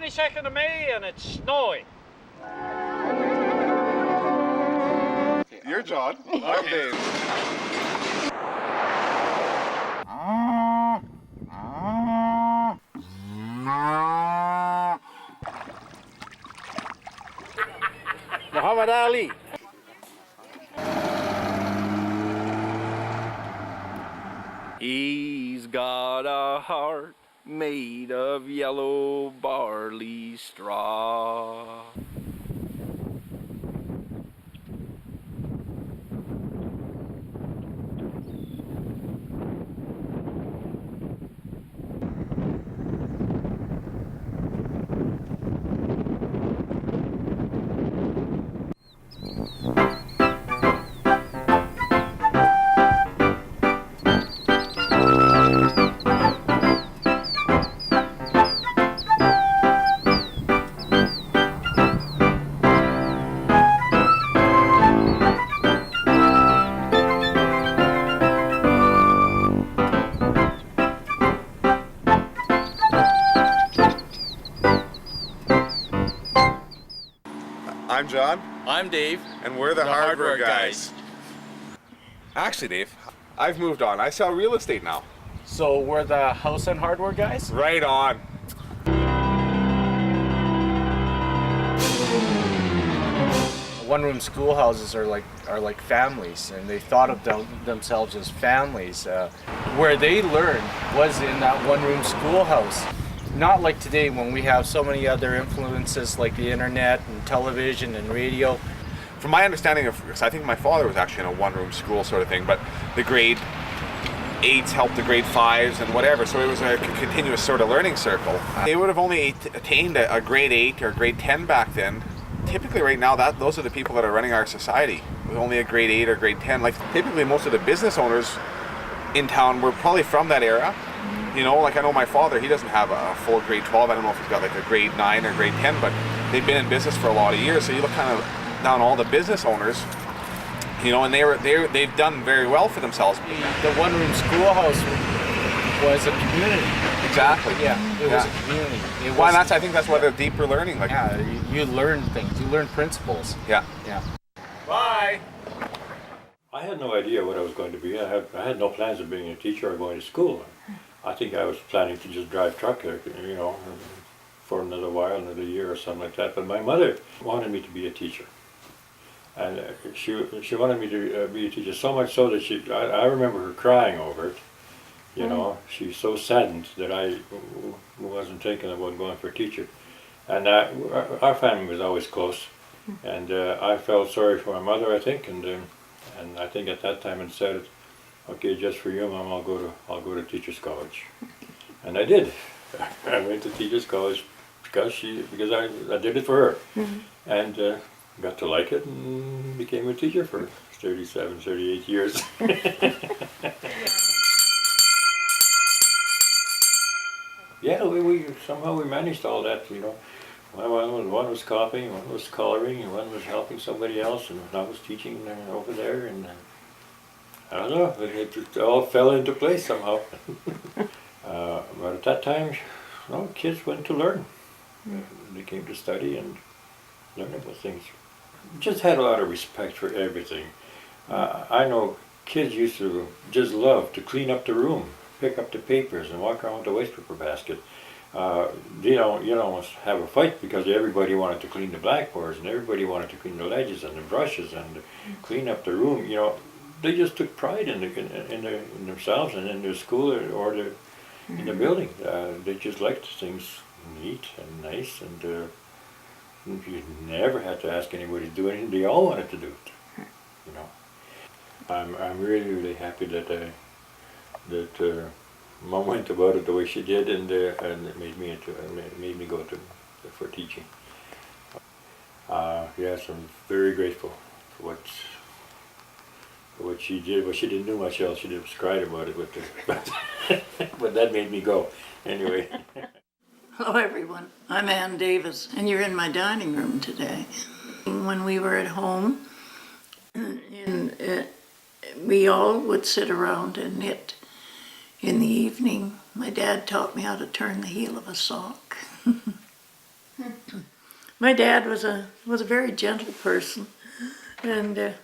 22nd of May and it's snowing. You're John. I'm Dave. Muhammad Ali. He's got a heart made of yellow barley straw. I'm John. I'm Dave. And we're the hardware guys. Actually, Dave, I've moved on. I sell real estate now. So we're the house and hardware guys? Right on. One-room schoolhouses are like families, and they thought of themselves as families. Where they learned was in that one-room schoolhouse. Not like today when we have so many other influences like the internet and television and radio. From my understanding of, because I think my father was actually in a one-room school sort of thing, but the grade 8s helped the grade 5s and whatever, so it was a continuous sort of learning circle. They would have only attained a grade 8 or grade 10 back then. Typically right now, those are the people that are running our society, with only a grade 8 or grade 10. Like typically most of the business owners in town were probably from that era. You know, like I know my father, he doesn't have a full grade 12. I don't know if he's got like a grade 9 or grade 10, but they've been in business for a lot of years. So you look kind of down all the business owners, you know, and they've done very well for themselves. The one-room schoolhouse was a community. Exactly. Yeah, it was a community. Well, I think that's why the deeper learning. Like, yeah, you learn things. You learn principles. Yeah. Yeah. Bye. I had no idea what I was going to be. I had no plans of being a teacher or going to school. I think I was planning to just drive truck, you know, for another while, another year or something like that. But my mother wanted me to be a teacher. And she wanted me to be a teacher so much so that I remember her crying over it. You know, she's so saddened that I wasn't thinking about going for a teacher. And our family was always close. And I felt sorry for my mother, I think, and I think at that time I said, okay, just for you, Mom, I'll go to Teachers College. And I did. I went to Teachers College because I did it for her. And got to like it and became a teacher for 37, 38 years. Yeah, we somehow we managed all that, you know. One was copying, one was coloring, and one was helping somebody else, and I was teaching over there, and I don't know, it all fell into place somehow. But at that time, no, kids went to learn. They came to study and learn about things. Just had a lot of respect for everything. I know kids used to just love to clean up the room, pick up the papers and walk around with the waste paper basket. You don't have a fight because everybody wanted to clean the blackboards and everybody wanted to clean the ledges and the brushes and clean up the room. You know, they just took pride in themselves and in their school or in the building. They just liked things neat and nice, and you never had to ask anybody to do anything. They all wanted to do it. You know, I'm really happy that Mom went about it the way she did, and it made me go for teaching. Yes, I'm very grateful for what she did. But she didn't do much else. She just cried about it, but that made me go anyway. Hello everyone, I'm Ann Davis, and you're in my dining room today. When we were at home, we all would sit around and knit. In the evening, my dad taught me how to turn the heel of a sock. My dad was a very gentle person, and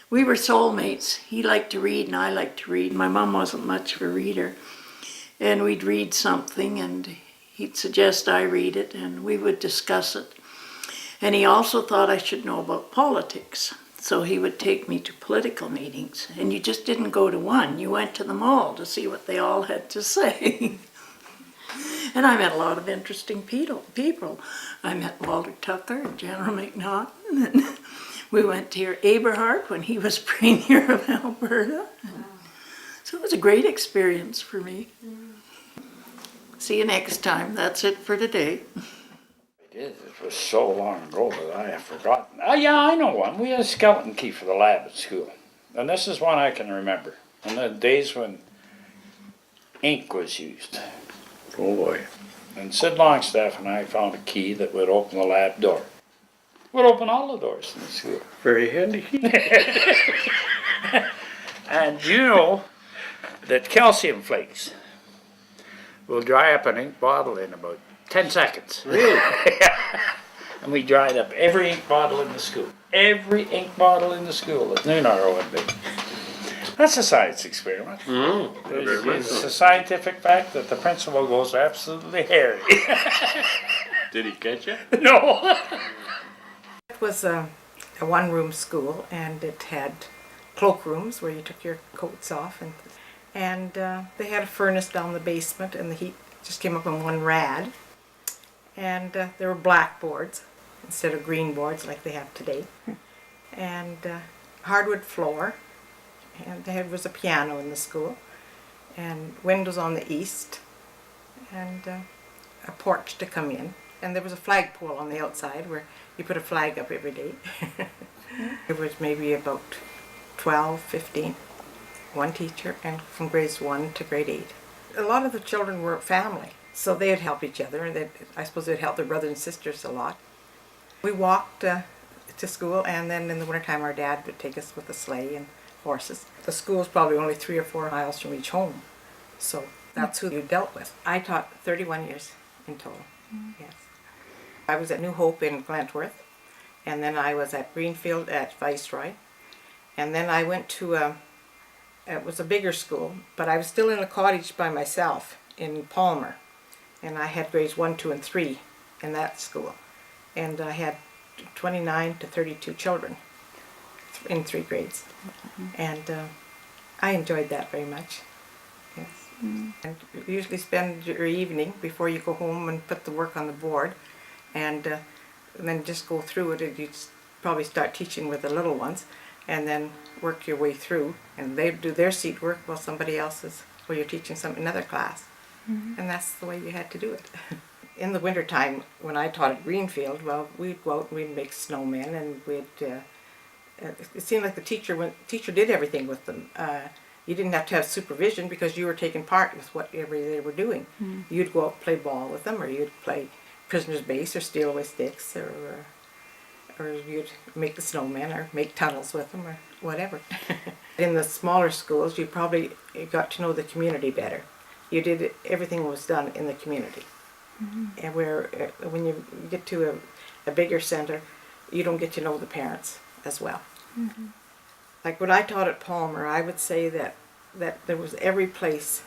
we were soulmates. He liked to read, and I liked to read. My mom wasn't much of a reader, and we'd read something, and he'd suggest I read it, and we would discuss it. And he also thought I should know about politics, so he would take me to political meetings, and you just didn't go to one. You went to them all to see what they all had to say. And I met a lot of interesting people. I met Walter Tucker and General McNaughton, and we went to hear Aberhart when he was Premier of Alberta. So it was a great experience for me. See you next time. That's it for today. It was so long ago that I have forgotten. Yeah, I know one. We had a skeleton key for the lab at school. And this is one I can remember. In the days when ink was used. Oh boy. And Sid Longstaff and I found a key that would open the lab door. Would open all the doors in the school. Very handy. And you know that calcium flakes will dry up an ink bottle in about 10 seconds. Really? And we dried up every ink bottle in the school. Every ink bottle in the school that knew not would be. That's a science experiment. It's a scientific fact that the principal goes absolutely hairy. Did he catch you? No. It was a one-room school, and it had cloakrooms where you took your coats off, and they had a furnace down the basement, and the heat just came up on one rad. And there were blackboards instead of green boards like they have today, and hardwood floor. And there was a piano in the school, and windows on the east, and a porch to come in. And there was a flagpole on the outside where you put a flag up every day. There was maybe about 12, 15, one teacher, and from grades 1 to grade 8. A lot of the children were family, so they'd help each other, and I suppose they'd help their brothers and sisters a lot. We walked to school, and then in the wintertime our dad would take us with a sleigh and horses. The school was probably only 3 or 4 miles from each home, so that's who you dealt with. I taught 31 years in total. Yes. I was at New Hope in Glentworth, and then I was at Greenfield at Viceroy, and then I went to it was a bigger school, but I was still in a cottage by myself in Palmer, and I had grades 1, 2, and 3 in that school, and I had 29 to 32 children in 3 grades. And I enjoyed that very much. Yes. And you usually spend your evening before you go home and put the work on the board, and then just go through it. And you'd probably start teaching with the little ones, and then work your way through. And they do their seat work while somebody else is, while you're teaching another class. And that's the way you had to do it. In the wintertime, when I taught at Greenfield, well, we'd go out and we'd make snowmen, and we'd it seemed like the teacher did everything with them. You didn't have to have supervision because you were taking part with whatever they were doing. You'd go out and play ball with them, or you'd play prisoner's base, or steal away sticks, or you'd make the snowmen, or make tunnels with them, or whatever. In the smaller schools, you probably got to know the community better. You did everything was done in the community. And where when you get to a bigger center, you don't get to know the parents as well. Like when I taught at Palmer, I would say that there was every place.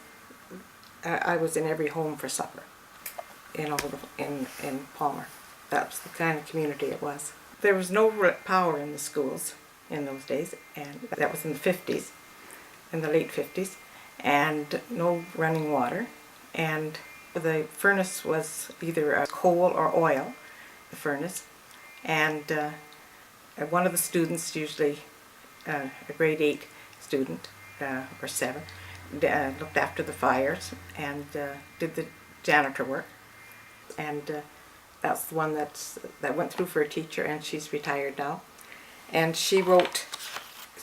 I was in every home for supper in Palmer. That was the kind of community it was. There was no power in the schools in those days, and that was in the 50s, in the late 50s, and no running water, and the furnace was either coal or oil, the furnace, and one of the students, usually a grade 8 student or 7, looked after the fires and did the janitor work, and that's the one that went through for a teacher, and she's retired now. And she wrote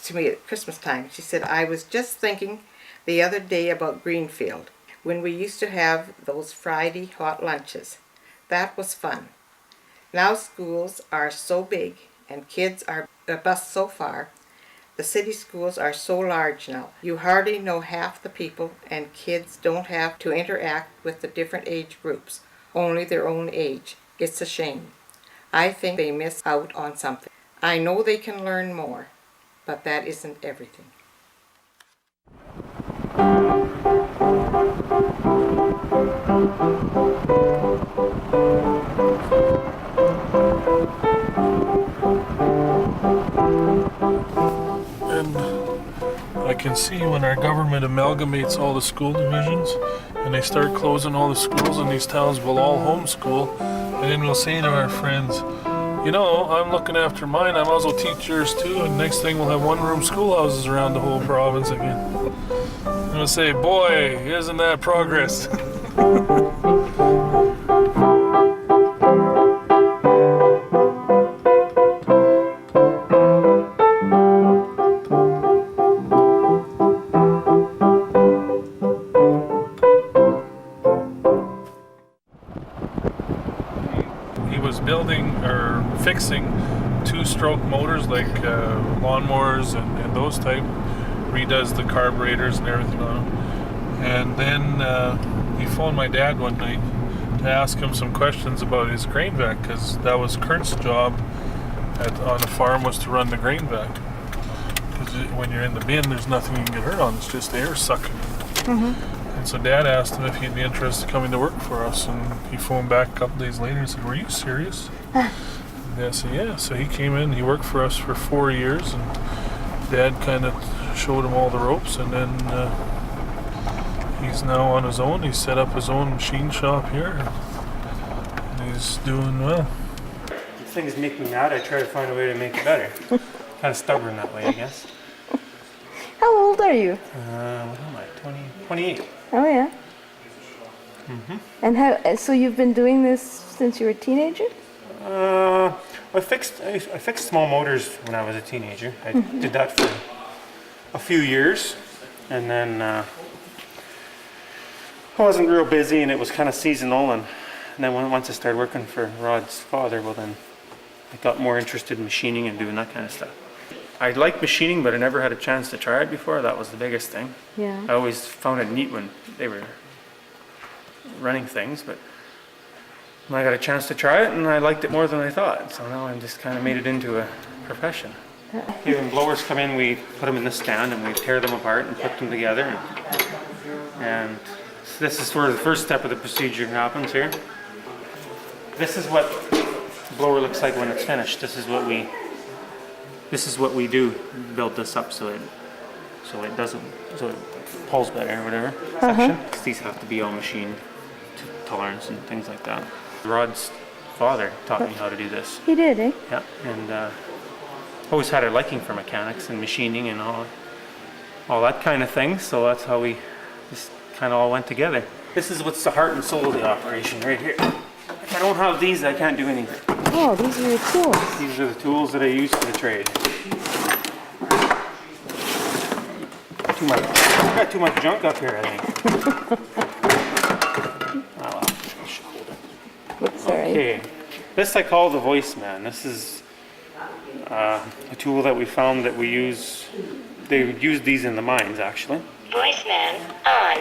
to me at Christmas time. She said, "I was just thinking the other day about Greenfield, when we used to have those Friday hot lunches. That was fun. Now schools are so big and kids are bused so far. The city schools are so large now. You hardly know half the people, and kids don't have to interact with the different age groups, only their own age. It's a shame. I think they miss out on something. I know they can learn more, but that isn't everything. And I can see when our government amalgamates all the school divisions and they start closing all the schools in these towns, we'll all homeschool, and then we'll say to our friends, you know, I'm looking after mine, I might as well teach yours too, and next thing we'll have one-room schoolhouses around the whole province again. And we'll say, boy, isn't that progress? Building or fixing two-stroke motors like lawnmowers and those type, redoes the carburetors and everything on them. And then he phoned my dad one night to ask him some questions about his grain vac, because that was Kurt's job on the farm, was to run the grain vac. Because when you're in the bin, there's nothing you can get hurt on, it's just air sucking. And so Dad asked him if he'd be interested in coming to work for us, and he phoned back a couple days later and said, were you serious? And I said, yeah. So he came in, he worked for us for 4 years, and Dad kind of showed him all the ropes, and then he's now on his own. He set up his own machine shop here, and he's doing well. If things make me mad, I try to find a way to make it better. Kind of stubborn that way, I guess. How old are you? What am I, 28? Oh yeah. And so you've been doing this since you were a teenager? I fixed small motors when I was a teenager. I did that for a few years, and then I wasn't real busy, and it was kind of seasonal. And then once I started working for Rod's father, well then I got more interested in machining and doing that kind of stuff. I like machining, but I never had a chance to try it before. That was the biggest thing. Yeah. I always found it neat when they were running things, but I got a chance to try it, and I liked it more than I thought. So now I just kind of made it into a profession. When blowers come in, we put them in the stand, and we tear them apart and put them together. And this is where the first step of the procedure happens here. This is what the blower looks like when it's finished. This is what we do, build this up so it pulls better or whatever section. 'Cause these have to be all machine tolerance and things like that. Rod's father taught me how to do this. He did, eh? Yeah, and always had a liking for mechanics and machining and all that kind of thing. So that's how we just kind of all went together. This is what's the heart and soul of the operation right here. If I don't have these, I can't do anything. Oh, these are your tools. These are the tools that I use for the trade. I've got too much junk up here, I think. Oh, well, I should hold it. Oops, sorry. Okay, this I call the voice man. This is a tool that we found that we use. They would use these in the mines, actually. Voice man on.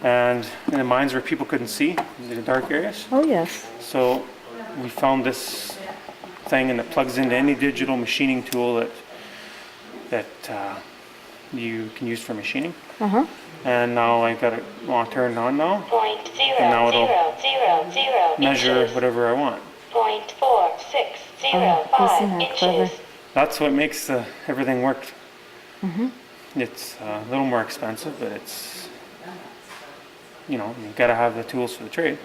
And in the mines where people couldn't see, in the dark areas. Oh, yes. So we found this thing, and it plugs into any digital machining tool that you can use for machining. And now I got it turned on now. And now it'll measure whatever I want. 0.4605 inches. That's what makes everything work. It's a little more expensive, but it's, you know, you gotta have the tools for the trade.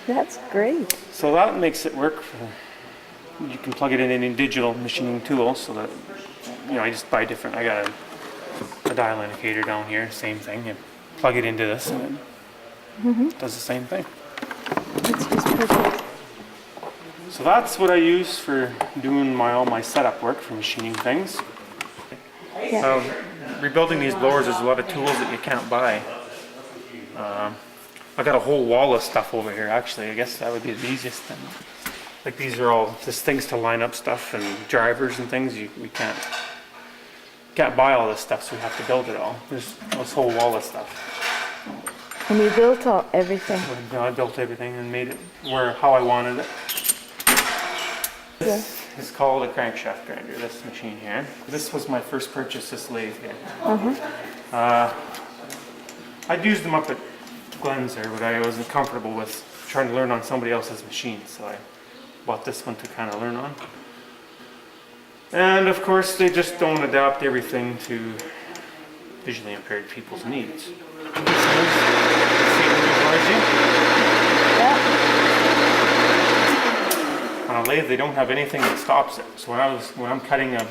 That's great. So that makes it work. You can plug it in any digital machining tool, so that, you know, I just buy different. I got a dial indicator down here, same thing. You plug it into this, and it does the same thing. That's just perfect. So that's what I use for doing all my setup work for machining things. Yeah. Rebuilding these blowers, there's a lot of tools that you can't buy. I got a whole wall of stuff over here, actually. I guess that would be the easiest thing. Like, these are all just things to line up stuff and drivers and things. We can't buy all this stuff, so we have to build it all. There's this whole wall of stuff. And you built everything. I built everything and made it how I wanted it. Yeah. It's called a crankshaft grinder, this machine here. This was my first purchase, this lathe here. I'd used them up at Glenn's there, but I wasn't comfortable with trying to learn on somebody else's machine, so I bought this one to kind of learn on. And of course, they just don't adapt everything to visually impaired people's needs. On a lathe, they don't have anything that stops it. So when I'm cutting a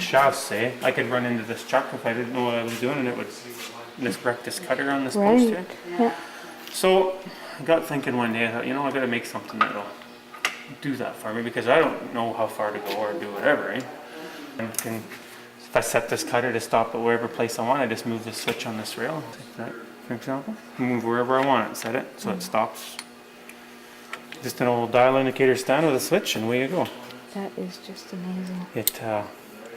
shaft, say, I could run into this chuck if I didn't know what I was doing, and it would misdirect this cutter on this post here. Yeah. So I got thinking one day, I thought, I got to make something that'll do that for me, because I don't know how far to go or do whatever. And if I set this cutter to stop at wherever place I want, I just move the switch on this rail. Take that, for example. Move wherever I want it, set it so it stops. Just an old dial indicator stand with a switch, and away you go. That is just amazing. It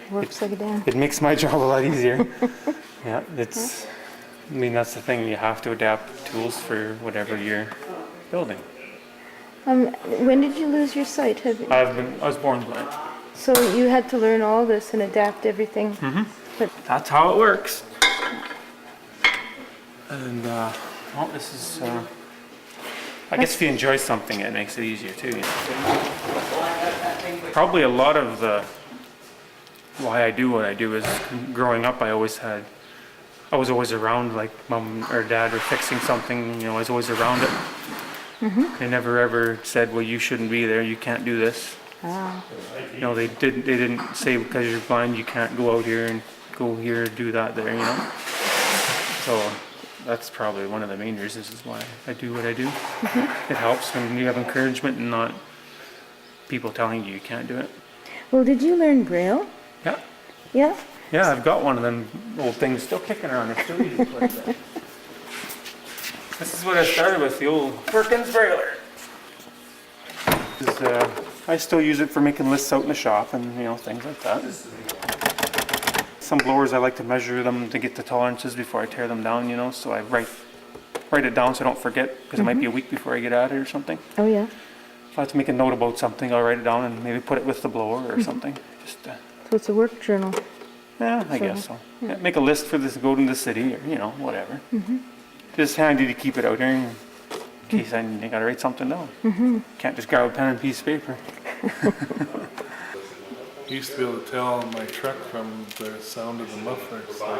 Works like a damn. It makes my job a lot easier. Yeah, that's the thing. You have to adapt tools for whatever you're building. When did you lose your sight? I was born blind. So you had to learn all this and adapt everything. But That's how it works. And this is. I guess if you enjoy something, it makes it easier too. Probably a lot of why I do what I do is growing up. I was always around, like mom or dad were fixing something. I was always around it. They never ever said, "Well, you shouldn't be there. You can't do this." They didn't say because you're blind you can't go out here and go here and do that there. So that's probably one of the main reasons is why I do what I do. It helps when you have encouragement and not people telling you can't do it. well, did you learn Braille? Yeah. Yeah. Yeah, I've got one of them old things still kicking around. It's still easy to play with. This is what I started with, the old Perkins Brailer. I still use it for making lists out in the shop and things like that. Some blowers I like to measure them to get the tolerances before I tear them down, so I write it down so I don't forget, because it might be a week before I get at it or something. Oh yeah. If I have to make a note about something, I'll write it down and maybe put it with the blower or something. Just So it's a work journal. yeah, I guess so. Yeah, make a list for this, go to the city or whatever. Just handy to keep it out there in case I gotta write something down. Can't just grab a pen and a piece of paper. I used to be able to tell on my truck from the sound of the muffler. So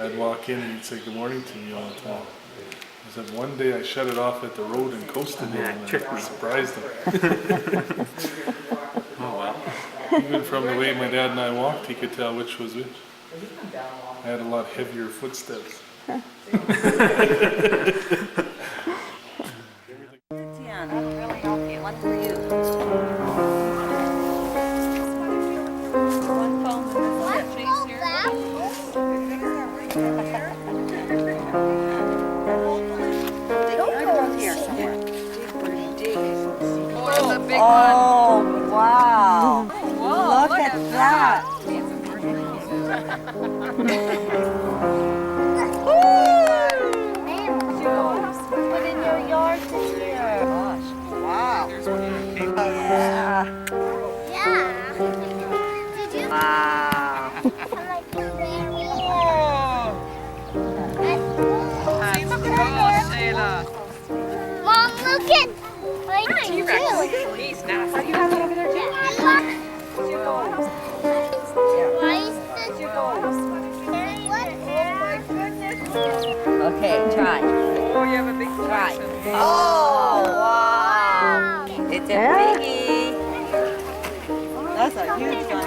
I'd walk in and he'd say good morning to me all the time. I said one day I shut it off at the road and coasted in and I surprised him. Oh well. Even from the way my dad and I walked, he could tell which was which. I had a lot heavier footsteps. One for you. Oh, wow. Whoa, look at that. Put in your yard this year. Gosh. Wow. Yeah. Did you? Wow. Mom, look at like T-Rex. He's nasty. You have it over there too? Why is this? Oh my goodness. Okay, try. Oh, you have a big Try. collection. Oh, wow. It's a biggie. That's a huge one.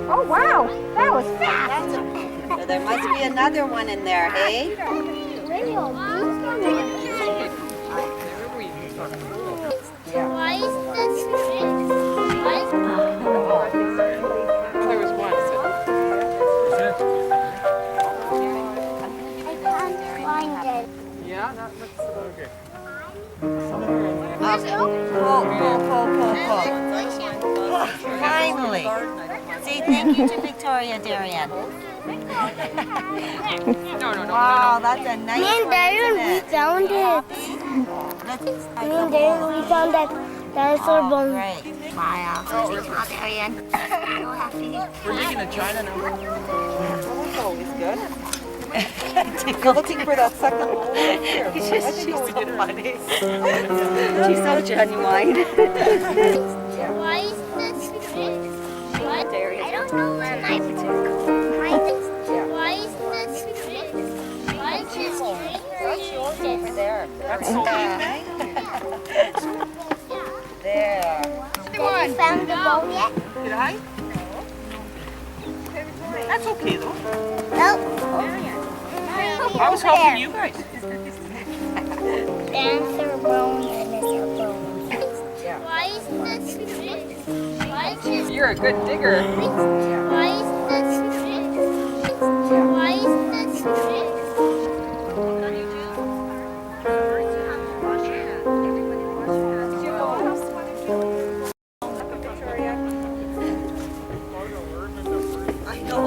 Oh wow, that was fast. So there must be another one in there, hey? Why is this? There was one. I can't find it. Yeah, that looks okay. Thank you to Victoria, Darian. Wow, that's a nice Me and one, Darian, isn't we it? found it. Me and Darian, we found that dinosaur bone. Great. Wow. Oh, Darian. So happy. We're digging in China now. That's always good. Looking for that second hole. She's so funny. She's so genuine. Why is this green? What? Darian. I don't know where my Why is this green? Why is this green? That's yours over there. That's so There. Have you found the bone yet? Did I? That's okay though. Nope. I was helping you guys. Dinosaur bones and dinosaur bones. Yeah. Why is this green? Why is this You're a good digger. Why is this green? Why is this green? I know.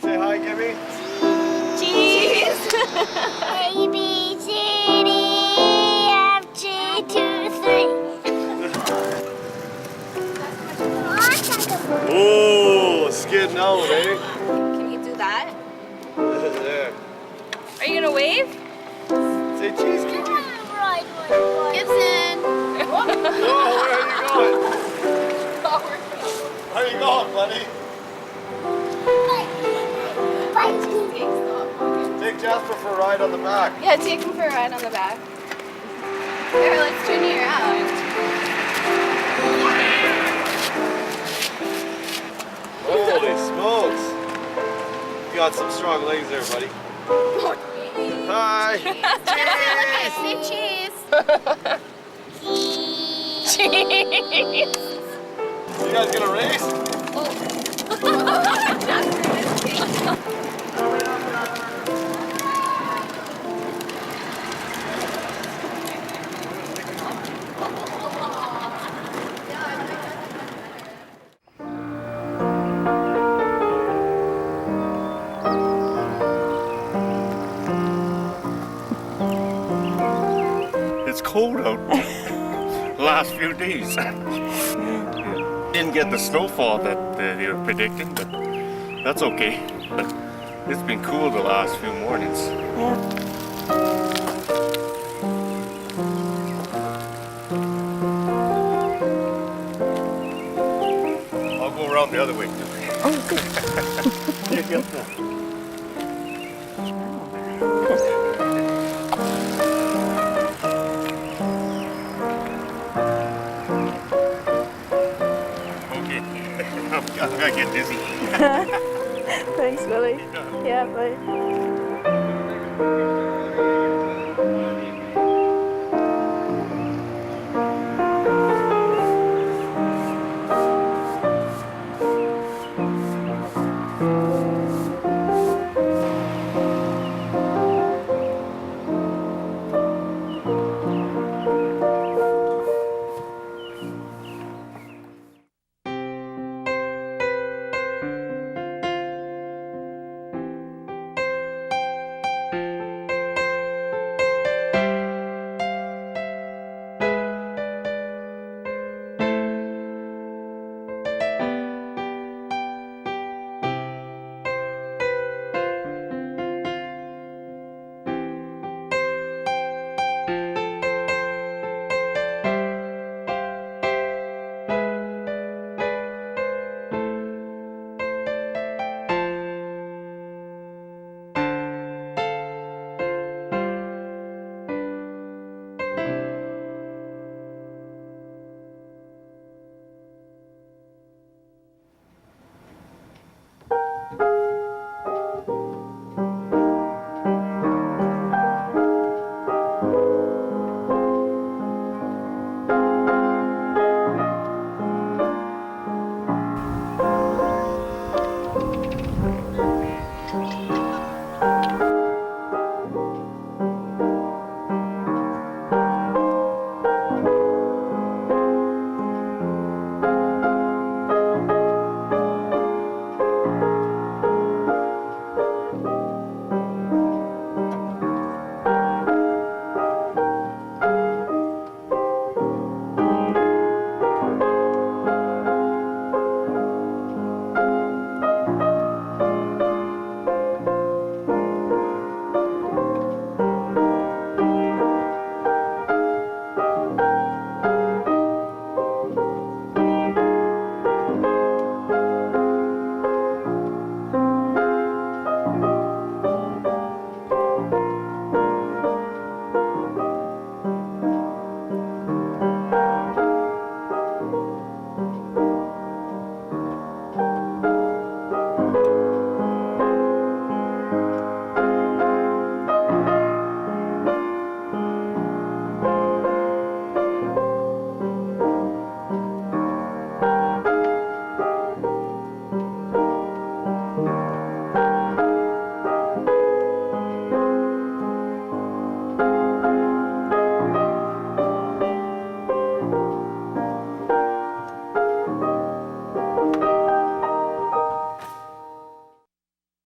Say hi, Gibby. Cheese. A, B, C, D, E, F, G, 2, 3. Oh, skidding out, eh? Can you do that? There. Are you gonna wave? Say cheese, Gibby. Gibson. Whoa, where are you going? Where are you going, buddy? Take Jasper for a ride on the back. Yeah, take him for a ride on the back. Here, let's turn you around. Holy smokes. You got some strong legs there, buddy. Hi. Cheese. Cheese. You guys gonna race? cold out the last few days. Didn't get the snowfall that they were predicting, but that's okay. But it's been cool the last few mornings. I'll go around the other way too. Oh, good. There you go. Okay, I'm gonna get dizzy. Thanks, Willie. Yeah, bye.